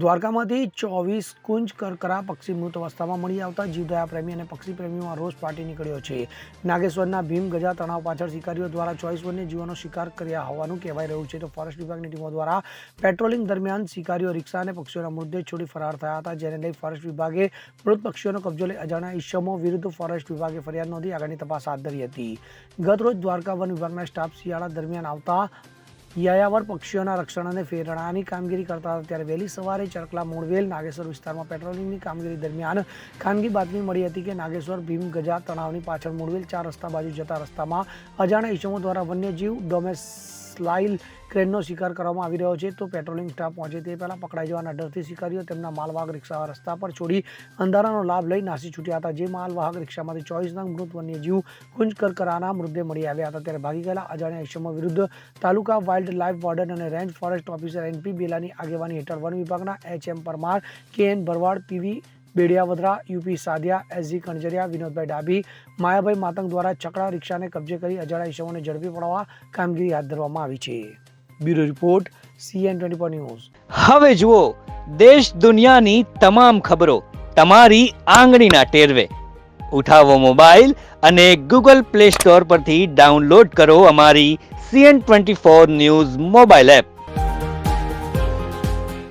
દ્વારકામાંથી 24 કુંજ કરકરા પક્ષી મૃત અવસ્થામાં મળી આવતા જીવદયા પ્રેમી અને પક્ષી પ્રેમીઓમાં રોષ ફાટી નીકળ્યો છે. નાગેશ્વરના ભીમ ગજા તળાવ પાછળ શિકારીઓ દ્વારા 24 વન્યજીવોનો શિકાર કર્યા હોવાનું કહેવાઈ રહ્યું છે. તો ફોરેસ્ટ વિભાગની ટીમો દ્વારા પેટ્રોલિંગ દરમિયાન શિકારીઓ રિક્ષા અને પક્ષીઓના મૃતદેહ છોડી ફરાર થયા હતા, જેને લઈ ફોરેસ્ટ વિભાગે મૃત પક્ષીઓનો કબજો લઈ અજાણ્યા ઈસમો વિરુદ્ધ ફોરેસ્ટ વિભાગે ફરિયાદ નોંધી આગળની તપાસ હાથ ધરી હતી. ગતરોજ દ્વારકા વન વિભાગના સ્ટાફ શિયાળા દરમિયાન આવતા યાયાવર પક્ષીઓના રક્ષણ અને ફેરણાની કામગીરી કરતા હતા, ત્યારે વહેલી સવારે ચરકલા મૂળવેલ નાગેશ્વર વિસ્તારમાં પેટ્રોલિંગની કામગીરી દરમિયાન ખાનગી બાતમી મળી હતી કે નાગેશ્વર ભીમ ગજા તળાવની પાછળ મૂળવેલ 4 રસ્તા બાજુ જતા રસ્તામાં અજાણ્યા ઈસમો દ્વારા વન્યજીવ ડોમેસ્લાઇલ ક્રેનનો શિકાર કરવામાં આવી રહ્યો છે. તો પેટ્રોલિંગ સ્ટાફ પહોંચે તે પહેલાં પકડાઈ જવાના ડરથી શિકારીઓ તેમના માલવાહક રિક્ષા રસ્તા પર છોડી અંધારાનો લાભ લઈ નાસી છૂટ્યા હતા. જે માલવાહક રિક્ષામાંથી 24 નંગ મૃત વન્યજીવ કુંજ કરકરાના મૃતદેહ મળી આવ્યા હતા, ત્યારે ભાગી ગયેલા અજાણ્યા ઈસમો વિરુદ્ધ તાલુકા વાઇલ્ડ લાઇફ વોર્ડન અને રેન્જ ફોરેસ્ટ ઓફિસર NP બેલાની આગેવાની હેઠળ વન વિભાગના HM પરમાર, KN ભરવાડ, PV બેડિયાવદરા, UP સાદિયા, SG Kanjariya, Vinodbhai Dabhi, Mayabhai Matang દ્વારા છકડા રિક્ષાને કબજે કરી અજાણ્યા ઈસમોને ઝડપી પાડવા કામગીરી હાથ ધરવામાં આવી છે. Bureau report CN24 news. હવે જુઓ દેશ દુનિયાની તમામ ખબરો તમારી આંગળીના ટેરવે. ઉઠાવો મોબાઈલ અને Google Play Store પરથી ડાઉનલોડ કરો અમારી CN24 ન્યૂઝ મોબાઈલ એપ.